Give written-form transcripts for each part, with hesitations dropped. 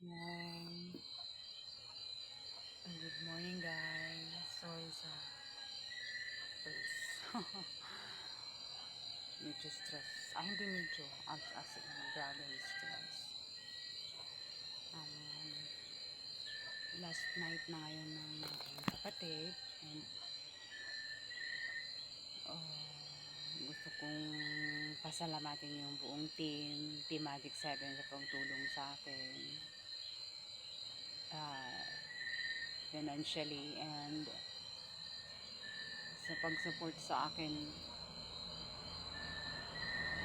Yan. Good morning, guys. Sorry sa face. Medyo stress. Hindi medyo. As in, grabe yung stress. Um, Last night na ngayon ng aking kapatid. And, gusto kong pasalamatin yung buong Team Magic 7 sa pagtulong sa akin. Financially and sa pag-support sa akin,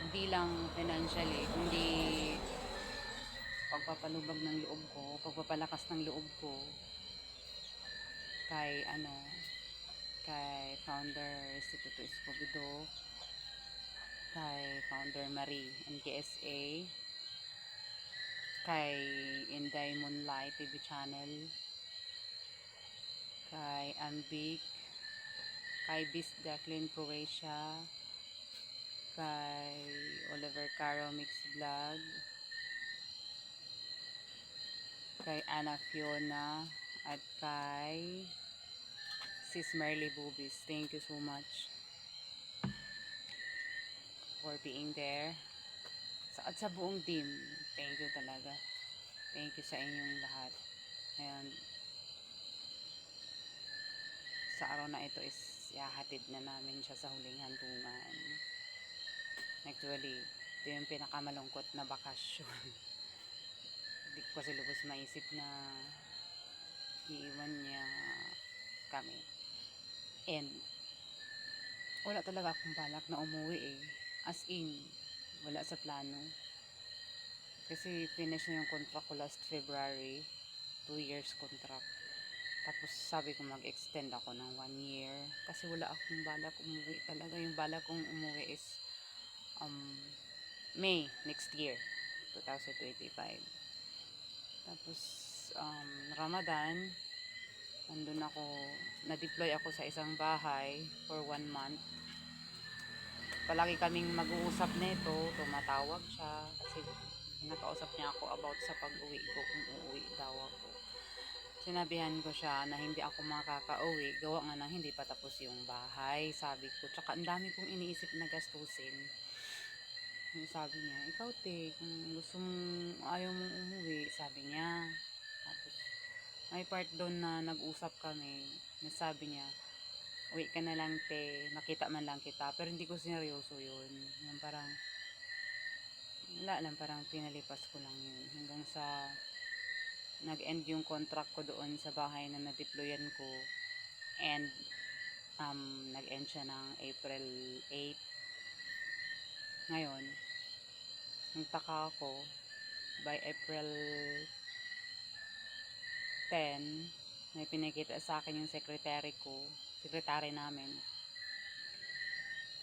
hindi lang financially, kundi pagpapalubag ng loob ko, pagpapalakas ng loob ko kay kay founder Instituto Escobedo, kay founder Marie NKSA, kay Inday Moonlight TV channel, kay Ambik, kay Bis Jacqueline Croatia, kay Oliver Caro Mix Vlog, kay Ana Fiona, at kay Sis Merly Bubis. Thank you so much for being there. At sa buong team, thank you talaga. Thank you sa inyong lahat. And sa araw na ito is ihahatid na namin siya sa huling hantungan. Actually, ito yung pinakamalungkot na bakasyon. Hindi ko kasi lubos maisip na iiwan niya kami. And wala talaga akong balak na umuwi eh. As in, wala sa plano. Kasi finish na yung contract ko last February. 2 years contract. Tapos sabi ko mag-extend ako ng 1 year. Kasi wala akong balak umuwi talaga. Yung balak kong umuwi is May next year. 2025. Tapos Ramadan, nandun ako, na-deploy ako sa isang bahay for 1 month. Palagi kaming mag-uusap nito, tumatawag siya kasi nakausap niya ako about sa pag-uwi ko, kung uuwi daw ako. Sinabihan ko siya na hindi ako makaka-uwi, gawa nga na hindi pa tapos yung bahay, sabi ko. Tsaka ang dami kong iniisip na gastusin. Sabi niya, ikaw te, kung gusto mong, ayaw mong umuwi, sabi niya. Tapos may part doon na nag-usap kami, na sabi niya, uwi ka na lang te, makita man lang kita. Pero hindi ko sineryoso yun. Yung parang, wala lang, parang pinalipas ko lang yun. Hanggang sa, nag-end yung contract ko doon sa bahay na na-deployan ko. And, nag-end siya ng April 8. Ngayon, nagtaka ako, by April 10, may pinakita sa akin yung secretary namin,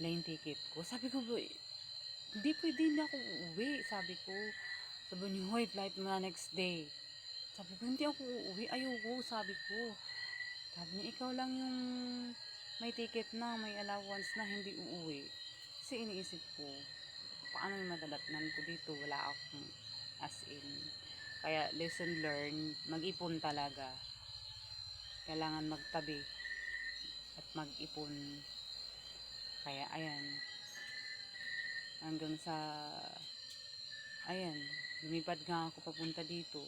plane ticket ko. Sabi ko, hindi pwede na ako uuwi. Sabi ko, sabi niyo, hoy, flight mo na next day. Sabi ko, hindi ako uuwi. Ayoko, sabi ko. Sabi niya, ikaw lang yung may ticket na, may allowance na, hindi uuwi. Kasi iniisip ko, paano yung madadatnan ko dito? Wala akong as in. Kaya, lesson learned, mag-ipon talaga. Kailangan magtabi at mag-ipon. Kaya, ayan. Hanggang sa, ayan, lumipad nga ako papunta dito.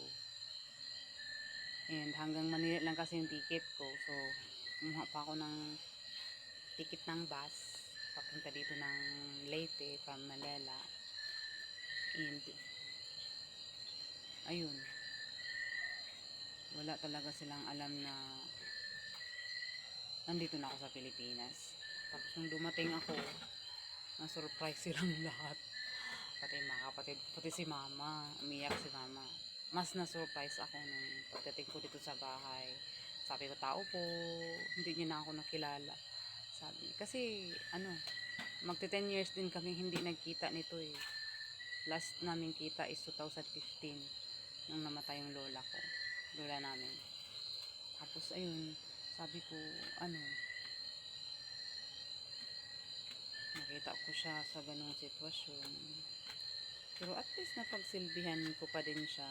And hanggang Manila lang kasi yung ticket ko. So, kumuha pa ako ng ticket ng bus papunta dito ng Leyte from Manila. And ayun, wala talaga silang alam na nandito na ako sa Pilipinas. Tapos nung dumating ako, na-surprise silang lahat. Pati mga kapatid ko, pati si mama, umiyak si mama. Mas na-surprise ako nung pagdating ko dito sa bahay. Sabi ko, tao po, hindi niya na ako nakilala. Sabi, kasi magti 10 years din kami hindi nagkita nito eh. Last namin kita is 2015 nung namatay yung lola ko, lola namin. Tapos ayun, sabi ko, nakita ko siya sa ganung sitwasyon. Pero at least napagsilbihan ko pa din siya.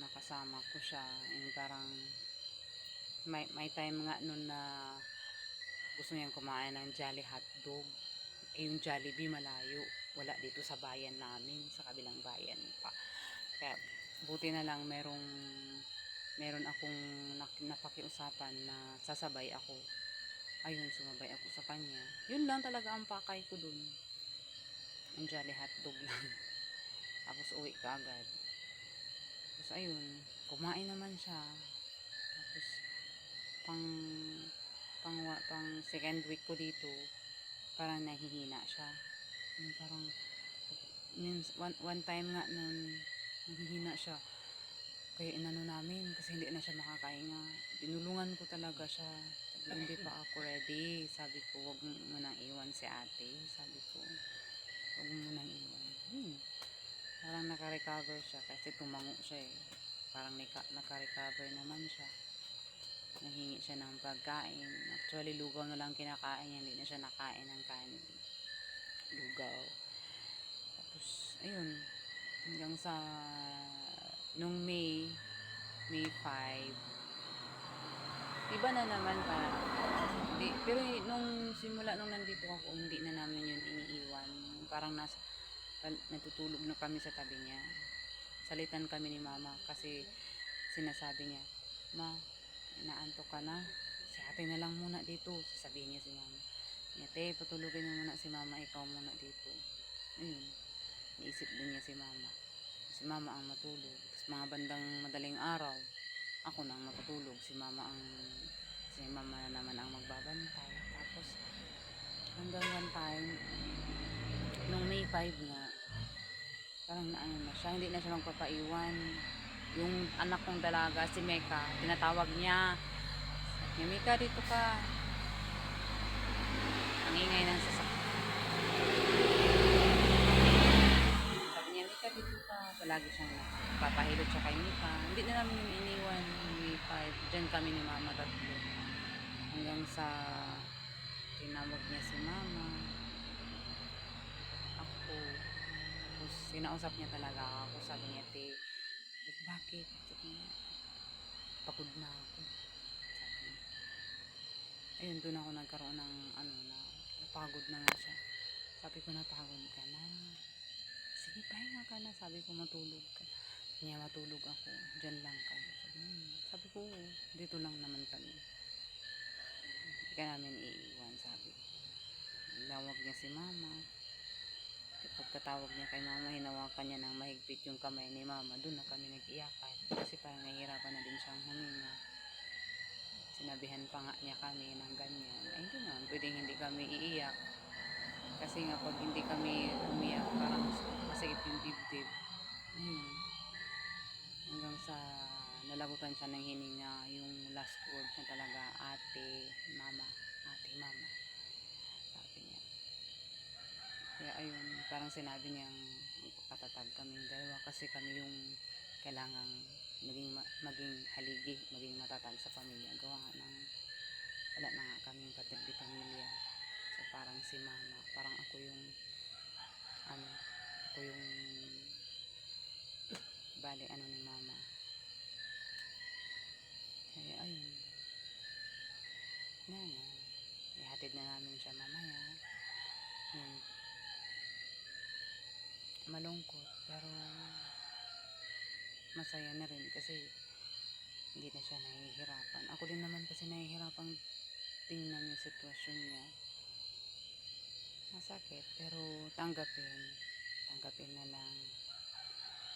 nakasama ko siya. Yung parang may time nga nun na gusto niyang kumain ng Jolly Hotdog. Yung Jollibee malayo. Wala dito sa bayan namin, sa kabilang bayan pa. Kaya buti na lang meron akong napakiusapan na sasabay ako. Ayun, sumabay ako sa kanya. Yun lang talaga ang pakay ko dun. Ang Jolly Hotdog lang. Tapos uwi ka agad. Tapos ayun, kumain naman siya. Tapos pang pang second week ko dito, parang nahihina siya. Yung parang one time nga nun, nahihina siya. Kaya inano namin kasi hindi na siya makakahinga. Tinulungan ko talaga siya. Sabi, hindi pa ako ready. Sabi ko, wag mo nang iwan si ate. Sabi ko, wag mo nang iwan. Parang naka-recover siya kasi tumango siya eh. Parang naka-recover naman siya. Nahingi siya ng pagkain. Actually, lugaw na lang kinakain niya. Hindi na siya nakain ng kanin. Lugaw. Tapos, ayun. Hanggang sa nung May 5, iba na naman para. Pero nung simula nung nandito ako, hindi na namin yun iniiwan. Parang natutulog na kami sa tabi niya. Salitan kami ni mama kasi sinasabi niya, ma, inaantok ka na, si ate na lang muna dito, sasabihin niya si mama. Ate, patulogin mo muna si mama, ikaw muna dito. Ayun, naisip din niya si mama. Si mama ang matulog. Tapos mga bandang madaling araw, ako nang matutulog. Si mama na naman ang magbabantay. Tapos hanggang one time, nung May 5 nga, parang naano na siya, hindi na siya magpapaiwan. Yung anak kong dalaga, si Mecca, tinatawag niya. Sabi niya, Mecca, dito ka. Ang ingay ng sasakyan. Sabi niya, Mecca, dito ka. Palagi siyang papahilot siya kay Mecca. Hindi na namin yung iniwan. May 5. Diyan kami ni mama tatlo. Hanggang sa tinawag niya si mama. Ako. Tapos sinausap niya talaga ako. Sabi niya, te, bakit? Sabi niya, pagod na ako. Sabi niya. Ayun, doon ako nagkaroon ng na napagod na nga siya. Sabi ko, napagod ka na. Sige, pahinga ka na. Sabi ko, matulog ka. Niya, matulog ako. Diyan lang kayo. Sabi ko, dito lang naman kami. Hindi ka namin iiwan, sabi ko. Lawag niya si mama. Pagkatawag niya kay mama, hinawakan niya ng mahigpit yung kamay ni mama. Doon na kami nag-iyakan. Kasi parang nahihirapan na din siyang huminga. Sinabihan pa nga niya kami ng ganyan. Ay, hindi naman. Pwedeng hindi kami iiyak. Kasi nga pag hindi kami umiyak, parang masakit yung dibdib. Ayun. Hanggang sa nalagutan siya ng hininga. Yung last word niya talaga, ate, mama. Ate, mama. Sabi niya. Kaya ayun, parang sinabi niyang katatag kaming dalawa kasi kami yung kailangang maging haligi, maging matatag sa pamilya. Gawa nga ng wala na nga kaming patid di pamilya. So parang si mama, parang ako yung bali ni mama. Kaya ayun. Ihatid na namin siya mamaya. Malungkot pero masaya na rin kasi hindi na siya nahihirapan. Ako din naman kasi nahihirapan tingnan yung sitwasyon niya. Masakit pero tanggapin na lang.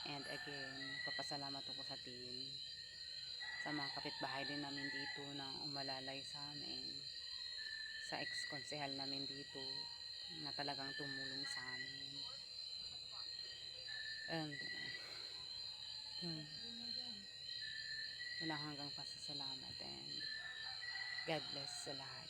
And again, nagpapasalamat ako sa team, sa mga kapitbahay din namin dito na umalalay sa amin, sa ex-konsehal namin dito na talagang tumulong sa amin. And walang hanggang pasasalamat and God bless sa lahat.